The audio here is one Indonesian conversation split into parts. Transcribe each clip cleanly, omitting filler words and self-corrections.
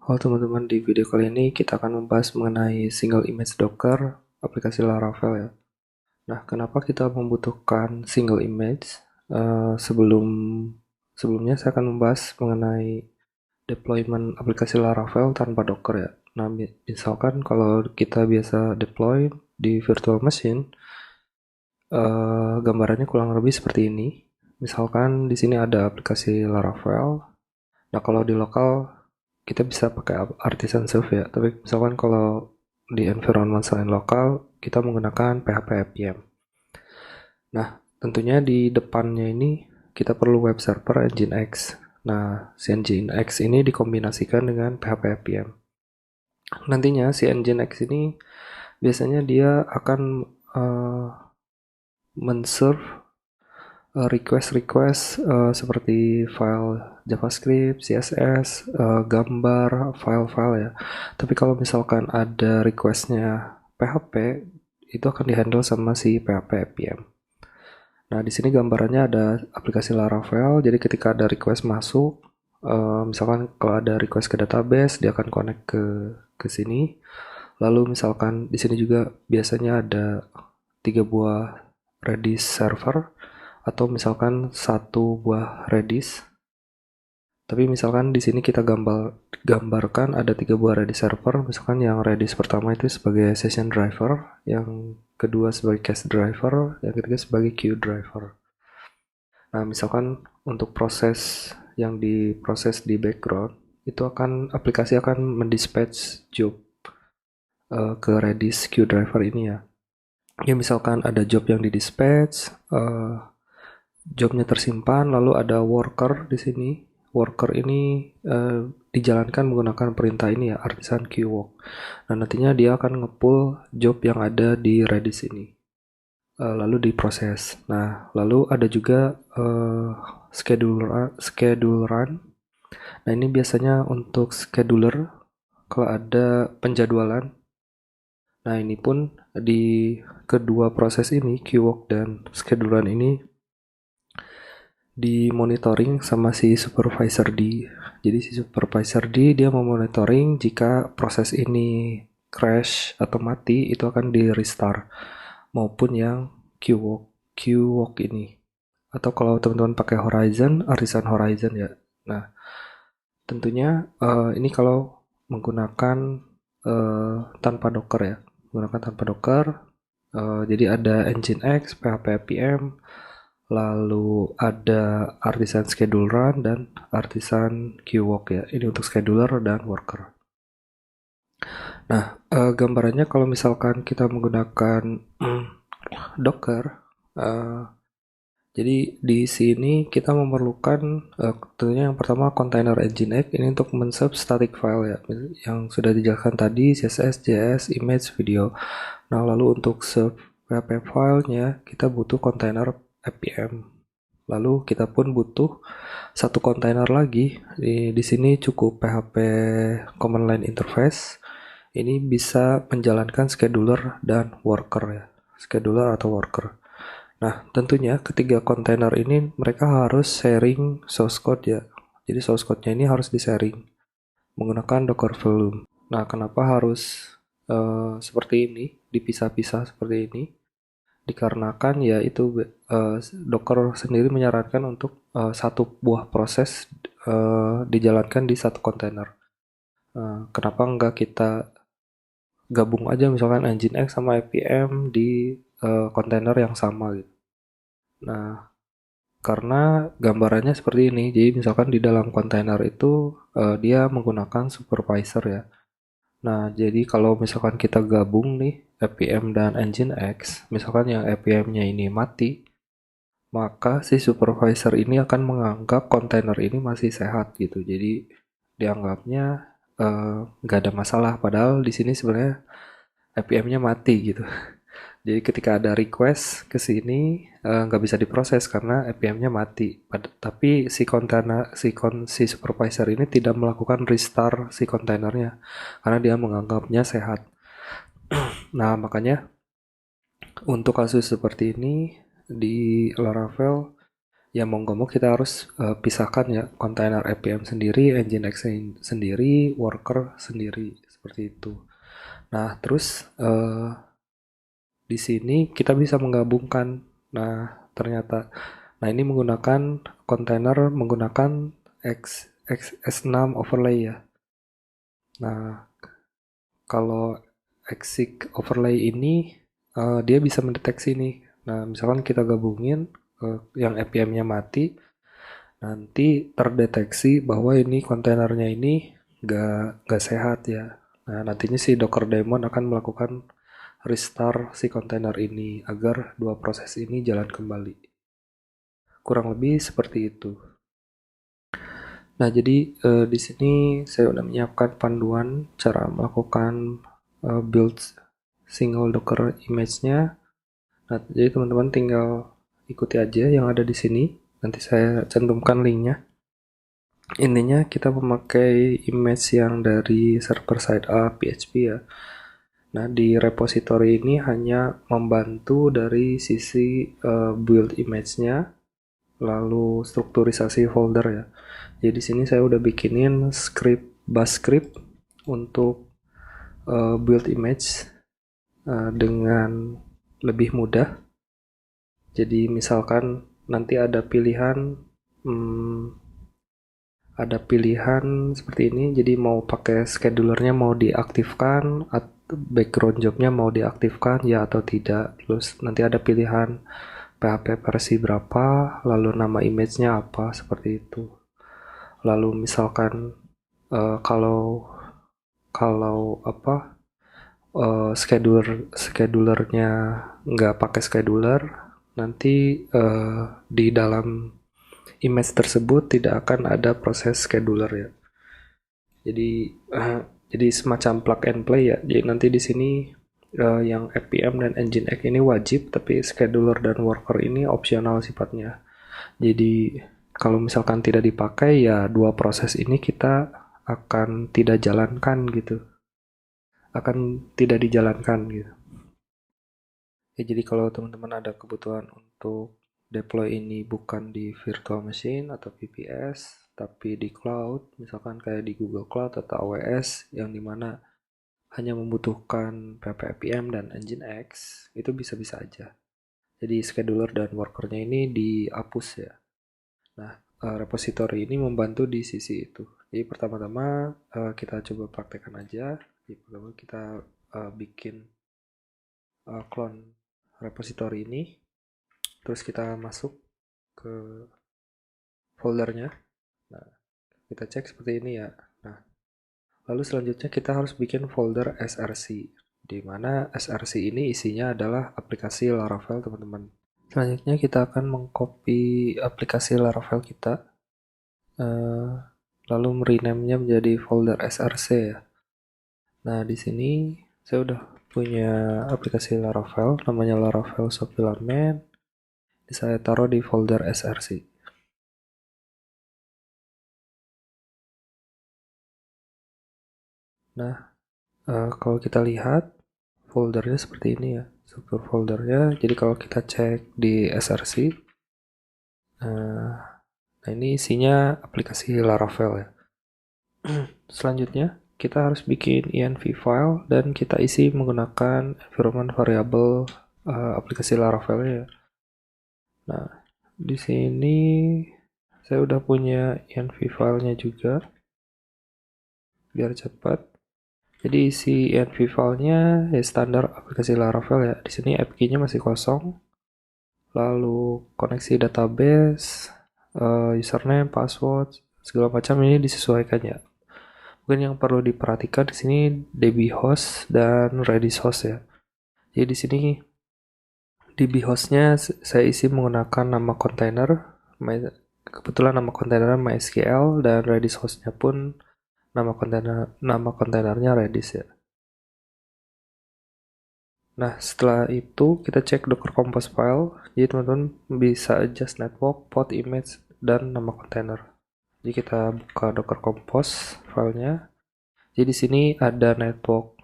Halo teman-teman, di video kali ini kita akan membahas mengenai single image Docker aplikasi Laravel ya. Nah, kenapa kita membutuhkan single image? Sebelumnya saya akan membahas mengenai deployment aplikasi Laravel tanpa Docker ya. Nah, misalkan kalau kita biasa deploy di virtual machine, gambarannya kurang lebih seperti ini. Misalkan di sini ada aplikasi Laravel. Nah, kalau di lokal kita bisa pakai artisan serve ya, tapi misalkan kalau di environment selain lokal kita menggunakan PHP APM. Nah, tentunya di depannya ini kita perlu web server Nginx. Nah, si Nginx ini dikombinasikan dengan PHP APM. Nantinya si Nginx ini biasanya dia akan uh, men-serve request-request seperti file JavaScript, CSS, gambar, file-file ya. Tapi kalau misalkan ada requestnya PHP, itu akan dihandle sama si PHP APM. Nah, di sini gambarannya ada aplikasi Laravel, jadi ketika ada request masuk, misalkan kalau ada request ke database, dia akan connect ke sini. Lalu misalkan di sini juga biasanya ada 3 buah Redis server, atau misalkan 1 buah Redis. Tapi misalkan di sini kita gambarkan ada 3 buah Redis server. Misalkan yang Redis pertama itu sebagai session driver, yang kedua sebagai cache driver, yang ketiga sebagai queue driver. Nah, misalkan untuk proses yang diproses di background, itu aplikasi akan mendispatch job ke Redis queue driver ini ya. Ya misalkan ada job yang didispatch, jobnya tersimpan, lalu ada worker di sini. Worker ini dijalankan menggunakan perintah ini ya, artisan queue. Nah, nantinya dia akan ngepull job yang ada di Redis ini. Lalu diproses. Nah, lalu ada juga schedule run. Nah, ini biasanya untuk scheduler kalau ada penjadwalan. Nah, ini pun di kedua proses ini, queue dan schedule run ini di monitoring sama si supervisor D. Jadi si supervisor D dia memonitoring jika proses ini crash atau mati itu akan di restart maupun yang queue walk ini. Atau kalau teman-teman pakai Horizon, arisan Horizon ya. Nah, tentunya ini kalau menggunakan tanpa Docker ya. Menggunakan tanpa Docker. Jadi ada Nginx, PHP APM, lalu ada artisan schedule run dan artisan queue ya. Ini untuk scheduler dan worker. Nah, gambarannya kalau misalkan kita menggunakan Docker, uh, jadi di sini kita memerlukan tentunya yang pertama container Nginx ini untuk men-serve static file ya, yang sudah dijelaskan tadi CSS, JS, image, video. Nah, lalu untuk serve PHP filenya kita butuh container APM. Lalu kita pun butuh satu kontainer lagi. Di sini cukup PHP command line interface. Ini bisa menjalankan scheduler dan worker ya. Scheduler atau worker. Nah, tentunya ketiga kontainer ini mereka harus sharing source code ya. Jadi source code-nya ini harus di-sharing menggunakan Docker Volume. Nah, kenapa harus seperti ini, dipisah-pisah seperti ini? Dikarenakan ya itu Docker sendiri menyarankan untuk satu buah proses dijalankan di satu kontainer. Kenapa enggak kita gabung aja misalkan Nginx sama APM di kontainer yang sama gitu. Nah, karena gambarannya seperti ini. Jadi misalkan di dalam kontainer itu dia menggunakan supervisor ya. Nah, jadi kalau misalkan kita gabung nih APM dan Nginx, misalkan yang APM-nya ini mati, maka si supervisor ini akan menganggap kontainer ini masih sehat gitu. Jadi dianggapnya nggak ada masalah. Padahal di sini sebenarnya APM-nya mati gitu. Jadi ketika ada request ke sini nggak bisa diproses karena APM-nya mati. Tapi si supervisor ini tidak melakukan restart si kontainernya karena dia menganggapnya sehat. Nah, makanya untuk kasus seperti ini di Laravel ya mau nggak mau kita harus pisahkan ya, kontainer APM sendiri, Nginx sendiri, worker sendiri, seperti itu. Nah, terus di sini kita bisa menggabungkan. Nah, ternyata, nah ini menggunakan kontainer menggunakan S6 overlay ya. Nah, kalau exec overlay ini dia bisa mendeteksi nih. Nah, misalkan kita gabungin yang APM-nya mati, nanti terdeteksi bahwa ini kontainernya ini nggak sehat ya. Nah, nantinya si Docker daemon akan melakukan restart si kontainer ini agar dua proses ini jalan kembali. Kurang lebih seperti itu. Nah, jadi di sini saya udah menyiapkan panduan cara melakukan build single Docker image-nya. Nah, jadi teman-teman tinggal ikuti aja yang ada di sini. Nanti saya cantumkan linknya. Intinya kita memakai image yang dari server side up PHP ya. Nah, di repository ini hanya membantu dari sisi build image-nya, lalu strukturisasi folder ya. Jadi di sini saya udah bikinin bash script untuk build image dengan lebih mudah. Jadi misalkan nanti ada pilihan seperti ini. Jadi mau pakai schedulernya mau diaktifkan, atau background jobnya mau diaktifkan ya atau tidak. Terus nanti ada pilihan PHP versi berapa, lalu nama image-nya apa, seperti itu. Lalu misalkan kalau kalau apa schedulernya nggak pakai scheduler, nanti di dalam image tersebut tidak akan ada proses scheduler ya. Jadi jadi semacam plug and play ya. Jadi nanti di sini yang APM dan Nginx ini wajib, tapi scheduler dan worker ini opsional sifatnya. Jadi kalau misalkan tidak dipakai ya dua proses ini kita akan tidak jalankan gitu. Akan tidak dijalankan gitu. Ya, jadi kalau teman-teman ada kebutuhan untuk deploy ini bukan di virtual machine atau VPS, tapi di cloud, misalkan kayak di Google Cloud atau AWS, yang dimana hanya membutuhkan PPAPM dan Nginx, itu bisa-bisa aja. Jadi scheduler dan workernya ini dihapus ya. Nah, repository ini membantu di sisi itu. Jadi pertama-tama kita coba praktekkan aja. Jadi pertama kita bikin clone repository ini, terus kita masuk ke foldernya. Nah, kita cek seperti ini ya. Nah, lalu selanjutnya kita harus bikin folder src, di mana src ini isinya adalah aplikasi Laravel, teman-teman. Selanjutnya kita akan mengcopy aplikasi Laravel kita, lalu merename-nya menjadi folder src ya. Nah, di sini saya udah punya aplikasi Laravel, namanya Laravel Shop Filament. Saya taruh di folder src. Nah, kalau kita lihat foldernya seperti ini ya, struktur foldernya. Jadi kalau kita cek di src, nah ini isinya aplikasi Laravel ya. Selanjutnya kita harus bikin env file dan kita isi menggunakan environment variable aplikasi Laravel ya. Nah, di sini saya udah punya env filenya juga, biar cepat. Jadi isi env filenya ya standar aplikasi Laravel ya. Di sini AppKey-nya masih kosong. Lalu koneksi database, username, password, segala macam ini disesuaikan ya. Mungkin yang perlu diperhatikan di sini dbhost dan redis host ya. Jadi di sini dbhost-nya saya isi menggunakan nama kontainer, kebetulan nama kontainernya MySQL, dan redis host-nya pun nama kontainernya Redis ya. Nah, setelah itu kita cek Docker Compose file. Jadi teman-teman bisa adjust network, port, image, dan nama kontainer. Jadi kita buka Docker Compose filenya. Jadi di sini ada network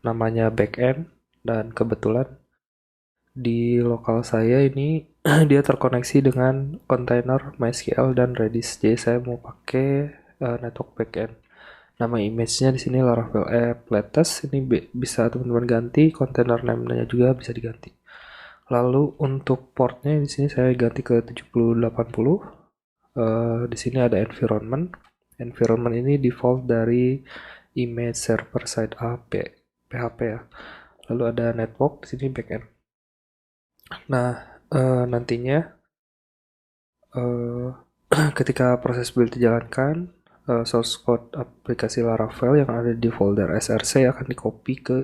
namanya backend, dan kebetulan di lokal saya ini dia terkoneksi dengan kontainer MySQL dan Redis. Jadi saya mau pakai network backend. Nama image-nya di sini Laravel App Latest. Ini bisa teman-teman ganti, kontainer name-nya juga bisa diganti. Lalu untuk portnya di sini saya ganti ke 7080. Di sini ada environment. Environment ini default dari image server side PHP ya. Lalu ada network di sini backend. Nah, nantinya eh, ketika proses build dijalankan, source code aplikasi Laravel yang ada di folder src akan di copy ke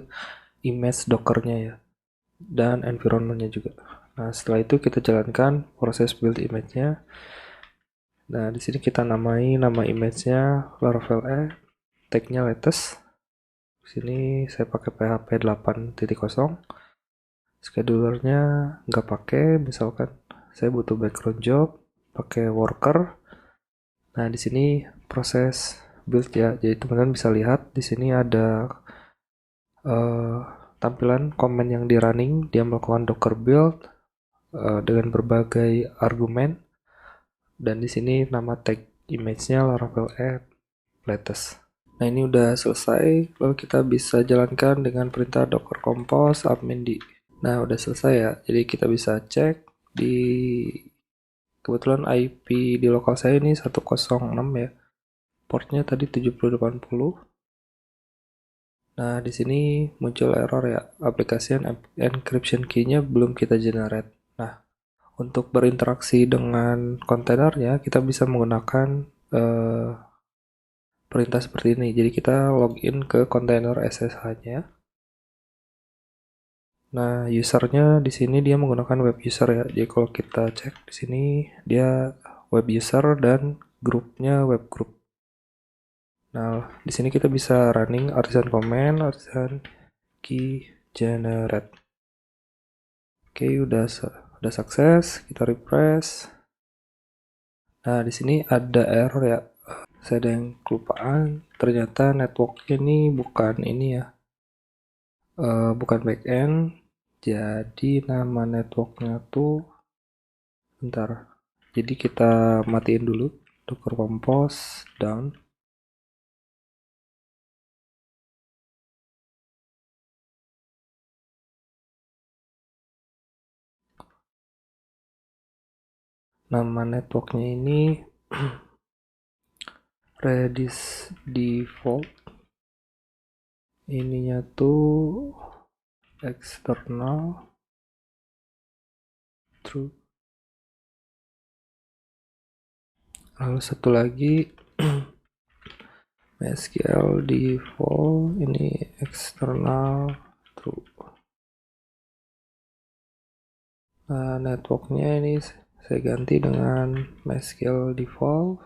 image dockernya ya, dan environmentnya juga. Nah, setelah itu kita jalankan proses build image-nya. Nah, di sini kita namai nama image-nya Laravel App, tag-nya latest. Di sini saya pakai PHP 8.0. Schedulernya nggak pakai, misalkan saya butuh background job, pakai worker. Nah, di sini proses build ya. Jadi teman-teman bisa lihat di sini ada eh, tampilan komen yang di running, dia melakukan docker build dengan berbagai argumen, dan di sini nama tag image-nya Laravel App Latest. Nah, ini udah selesai, lalu kita bisa jalankan dengan perintah docker compose admin d. Nah, udah selesai ya. Jadi kita bisa cek di kebetulan IP di lokal saya ini 106 ya. Portnya tadi 7080. Nah, di sini muncul error ya. Aplikasi encryption key-nya belum kita generate. Nah, untuk berinteraksi dengan kontainernya, kita bisa menggunakan eh, perintah seperti ini. Jadi kita login ke kontainer SSH-nya. Nah, usernya di sini dia menggunakan web user ya. Jadi kalau kita cek di sini dia web user dan grupnya web group. Nah, di sini kita bisa running artisan command, artisan key generate. Oke, udah sukses. Kita refresh. Nah, di sini ada error ya. Saya ada yang kelupaan. Ternyata networknya ini bukan ini ya. Bukan backend. Jadi nama networknya tuh bentar. Jadi kita matiin dulu docker compose down. Nama networknya ini Redis default. Ininya tuh external true. Lalu satu lagi MySQL default ini external true. Nah, networknya ini saya ganti dengan MySQL default,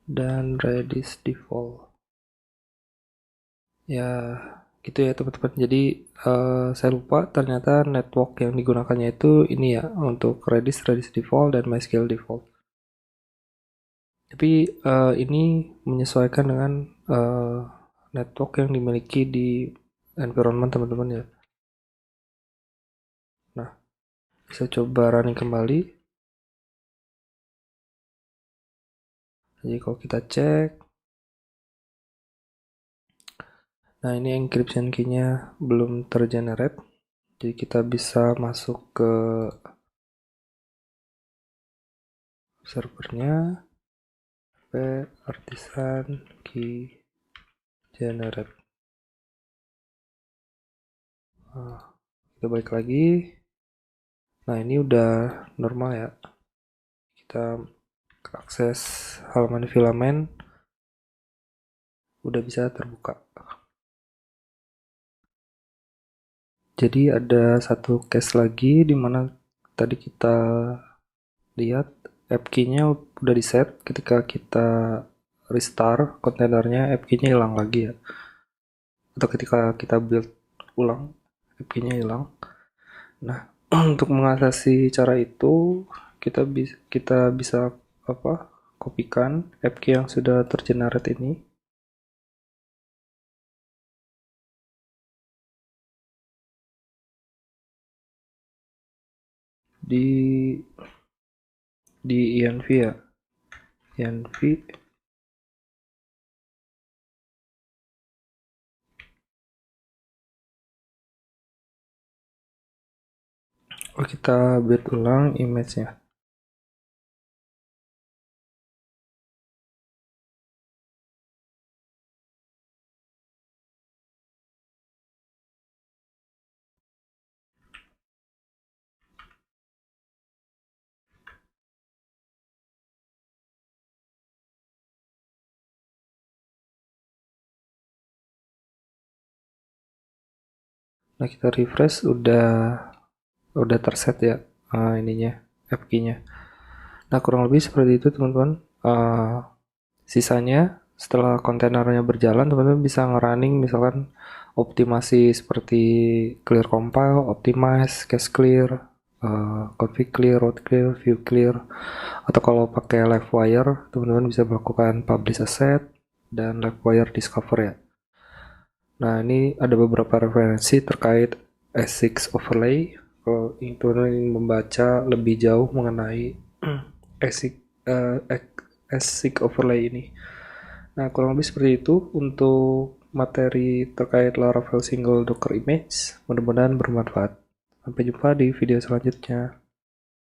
dan Redis default. Ya, gitu ya teman-teman. Jadi saya lupa ternyata network yang digunakannya itu ini ya untuk Redis default dan MySQL default. Tapi ini menyesuaikan dengan network yang dimiliki di environment teman-teman ya. Nah, bisa coba running kembali. Jadi kalau kita cek, nah ini encryption key-nya belum tergenerate. Jadi kita bisa masuk ke servernya, artisan key generate. Nah, kita balik lagi. Nah, ini udah normal ya. Kita akses halaman filamen, udah bisa terbuka. Jadi ada satu case lagi di mana tadi kita lihat app key-nya udah di set. Ketika kita restart kontainernya, app key-nya hilang lagi ya. Atau ketika kita build ulang, app key-nya hilang. Nah, untuk mengatasi cara itu, kita bisa apa? Kopikan app key yang sudah tergenerate ini. di env ya, env. Oh, kita build ulang image-nya. Nah, kita refresh, udah terset ya, ininya, key-nya. Nah, kurang lebih seperti itu teman-teman. Sisanya setelah kontainernya berjalan, teman-teman bisa ngerunning misalkan optimasi seperti clear compile, optimize, cache clear, config clear, route clear, view clear, atau kalau pakai livewire, teman-teman bisa melakukan publish asset dan livewire discover ya. Nah, ini ada beberapa referensi terkait S6 overlay. Kalau teman-teman ingin membaca lebih jauh mengenai S6, S6 overlay ini. Nah, kurang lebih seperti itu untuk materi terkait Laravel single Docker image. Mudah-mudahan bermanfaat. Sampai jumpa di video selanjutnya.